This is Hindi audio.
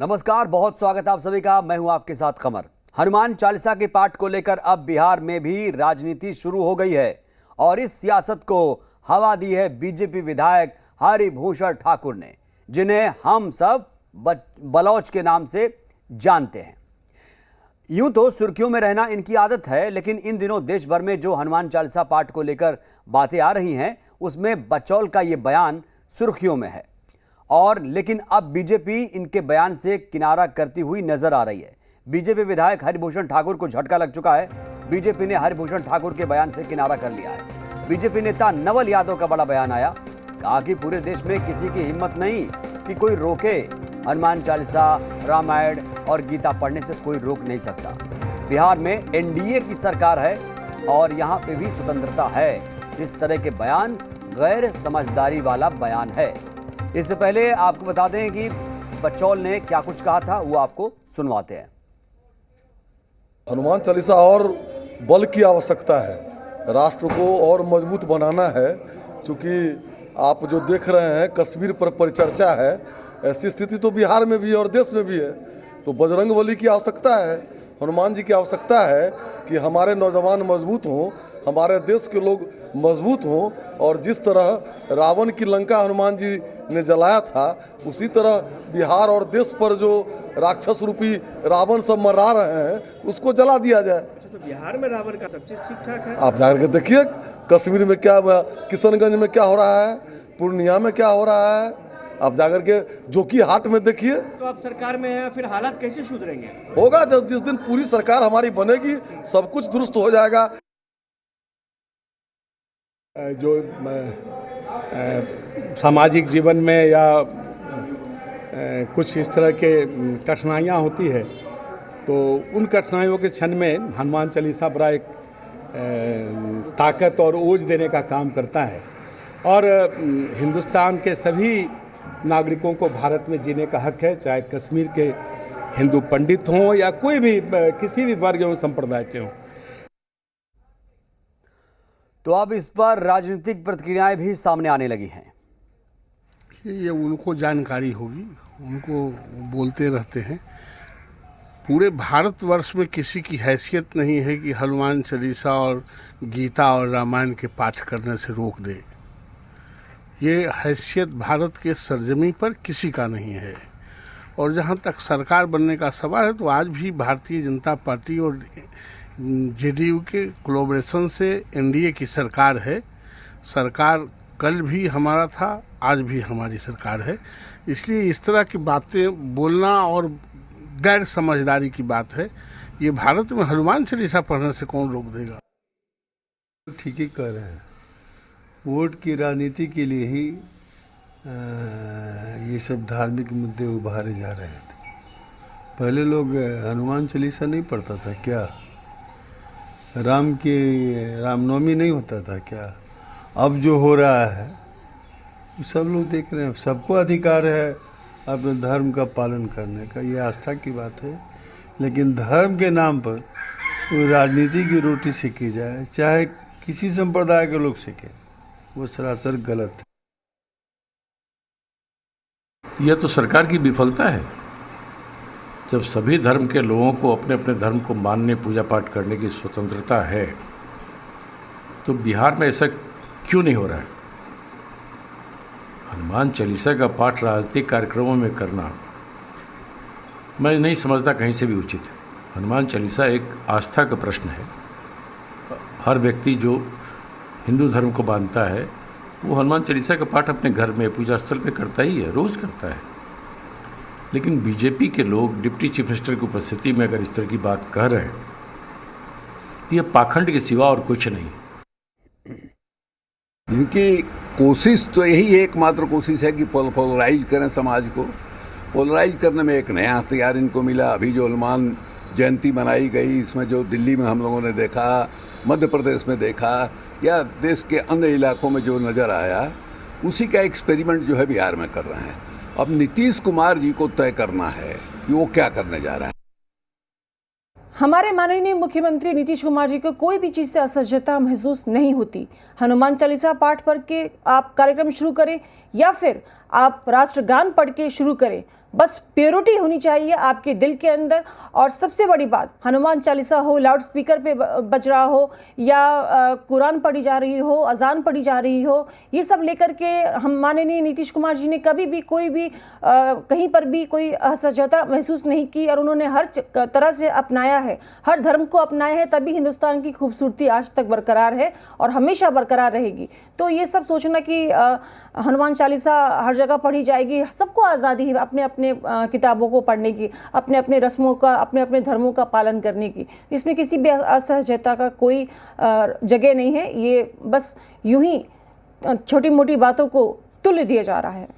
नमस्कार, बहुत स्वागत है आप सभी का। मैं हूं आपके साथ कमर। हनुमान चालीसा के पाठ को लेकर अब बिहार में भी राजनीति शुरू हो गई है और इस सियासत को हवा दी है बीजेपी विधायक हरिभूषण ठाकुर ने, जिन्हें हम सब बलौच के नाम से जानते हैं। यूं तो सुर्खियों में रहना इनकी आदत है, लेकिन इन दिनों देश भर में जो हनुमान चालीसा पाठ को लेकर बातें आ रही हैं, उसमें बचौल का ये बयान सुर्खियों में है। और लेकिन अब बीजेपी इनके बयान से किनारा करती हुई नजर आ रही है। बीजेपी विधायक हरिभूषण ठाकुर को झटका लग चुका है। बीजेपी ने हरिभूषण ठाकुर के बयान से किनारा कर लिया है। बीजेपी नेता नवल यादव का बड़ा बयान आया। कहा कि पूरे देश में किसी की हिम्मत नहीं कि कोई रोके। हनुमान चालीसा, रामायण और गीता पढ़ने से कोई रोक नहीं सकता। बिहार में एनडीए की सरकार है और यहाँ पे भी स्वतंत्रता है। इस तरह के बयान गैर समझदारी वाला बयान है। इससे पहले आपको बता दें कि बचौल ने क्या कुछ कहा था, वो आपको सुनवाते हैं। हनुमान चालीसा और बल की आवश्यकता है, राष्ट्र को और मजबूत बनाना है। क्योंकि आप जो देख रहे हैं कश्मीर पर परिचर्चा है, ऐसी स्थिति तो बिहार में भी और देश में भी है। तो बजरंगबली की आवश्यकता है, हनुमान जी की आवश्यकता है कि हमारे नौजवान मजबूत हों, हमारे देश के लोग मजबूत हों। और जिस तरह रावण की लंका हनुमान जी ने जलाया था, उसी तरह बिहार और देश पर जो राक्षस रूपी रावण सब मरा रहे हैं, उसको जला दिया जाए। तो बिहार में रावण का सब चीज ठीक ठाक है। आप जाकर के देखिए कश्मीर में क्या, किशनगंज में क्या हो रहा है, पूर्णिया में क्या हो रहा है। आप जाकर के जोकी हाट में देखिए। तो आप सरकार में हैं, फिर हालात कैसे सुधरेंगे? होगा जिस दिन पूरी सरकार हमारी बनेगी, सब कुछ दुरुस्त हो जाएगा। जो सामाजिक जीवन में या कुछ इस तरह के कठिनाइयाँ होती है, तो उन कठिनाइयों के क्षण में हनुमान चालीसा बड़ा एक ताकत और ओज देने का काम करता है। और हिंदुस्तान के सभी नागरिकों को भारत में जीने का हक है, चाहे कश्मीर के हिंदू पंडित हों या कोई भी किसी भी वर्ग एवं संप्रदाय के हों। तो अब इस पर राजनीतिक प्रतिक्रियाएं भी सामने आने लगी हैं। ये उनको जानकारी होगी, उनको बोलते रहते हैं। पूरे भारतवर्ष में किसी की हैसियत नहीं है कि हनुमान चालीसा और गीता और रामायण के पाठ करने से रोक दे। ये हैसियत भारत के सरजमी पर किसी का नहीं है। और जहाँ तक सरकार बनने का सवाल है, तो आज भी भारतीय जनता पार्टी और जेडीयू के कोलैबोरेशन से एनडीए की सरकार है। सरकार कल भी हमारा था, आज भी हमारी सरकार है। इसलिए इस तरह की बातें बोलना और गैर समझदारी की बात है। ये भारत में हनुमान चालीसा पढ़ने से कौन रोक देगा? ठीक ही कह रहे हैं। वोट की राजनीति के लिए ही ये सब धार्मिक मुद्दे उभारे जा रहे थे। पहले लोग हनुमान चालीसा नहीं पढ़ता था क्या? रामनवमी नहीं होता था क्या? अब जो हो रहा है सब लोग देख रहे हैं। सबको अधिकार है अपने धर्म का पालन करने का, ये आस्था की बात है। लेकिन धर्म के नाम पर राजनीति की रोटी सेकी जाए, चाहे किसी संप्रदाय के लोग सेकें, वो सरासर गलत है। यह तो सरकार की विफलता है। जब सभी धर्म के लोगों को अपने अपने धर्म को मानने, पूजा पाठ करने की स्वतंत्रता है, तो बिहार में ऐसा क्यों नहीं हो रहा है? हनुमान चालीसा का पाठ राजनीतिक कार्यक्रमों में करना मैं नहीं समझता कहीं से भी उचित है। हनुमान चालीसा एक आस्था का प्रश्न है। हर व्यक्ति जो हिंदू धर्म को मानता है, वो हनुमान चालीसा का पाठ अपने घर में, पूजा स्थल पे करता ही है, रोज़ करता है। लेकिन बीजेपी के लोग डिप्टी चीफ मिनिस्टर की उपस्थिति में अगर इस तरह की बात कह रहे हैं, तो ये पाखंड के सिवा और कुछ नहीं। इनकी कोशिश तो यही एकमात्र कोशिश है कि पोलराइज करें समाज को। पोलराइज करने में एक नया हथियार इनको मिला। अभी जो हनुमान जयंती मनाई गई, इसमें जो दिल्ली में हम लोगों ने देखा, मध्य प्रदेश में देखा, या देश के अन्य इलाकों में जो नज़र आया, उसी का एक्सपेरिमेंट जो है बिहार में कर रहे हैं। अब नीतीश कुमार जी को तय करना है कि वो क्या करने जा रहे हैं। हमारे माननीय मुख्यमंत्री नीतीश कुमार जी को कोई भी चीज़ से असहजता महसूस नहीं होती। हनुमान चालीसा पाठ पढ़ के आप कार्यक्रम शुरू करें या फिर आप राष्ट्रगान पढ़ के शुरू करें, बस प्योरिटी होनी चाहिए आपके दिल के अंदर। और सबसे बड़ी बात, हनुमान चालीसा हो, लाउड स्पीकर पे बज रहा हो या कुरान पढ़ी जा रही हो, अजान पढ़ी जा रही हो, ये सब लेकर के हम माननीय नीतीश कुमार जी ने कभी भी कोई भी कहीं पर भी कोई असहजता महसूस नहीं की और उन्होंने हर तरह से अपनाया है, हर धर्म को अपनाया है, तभी हिंदुस्तान की खूबसूरती आज तक बरकरार है और हमेशा बरकरार रहेगी। तो ये सब सोचना कि हनुमान चालीसा हर जगह पढ़ी जाएगी, सबको आज़ादी है अपने अपने किताबों को पढ़ने की, अपने अपने रस्मों का, अपने अपने धर्मों का पालन करने की, इसमें किसी भी असहजता का कोई जगह नहीं है। ये बस यूं ही छोटी मोटी बातों को तुल्य दिया जा रहा है।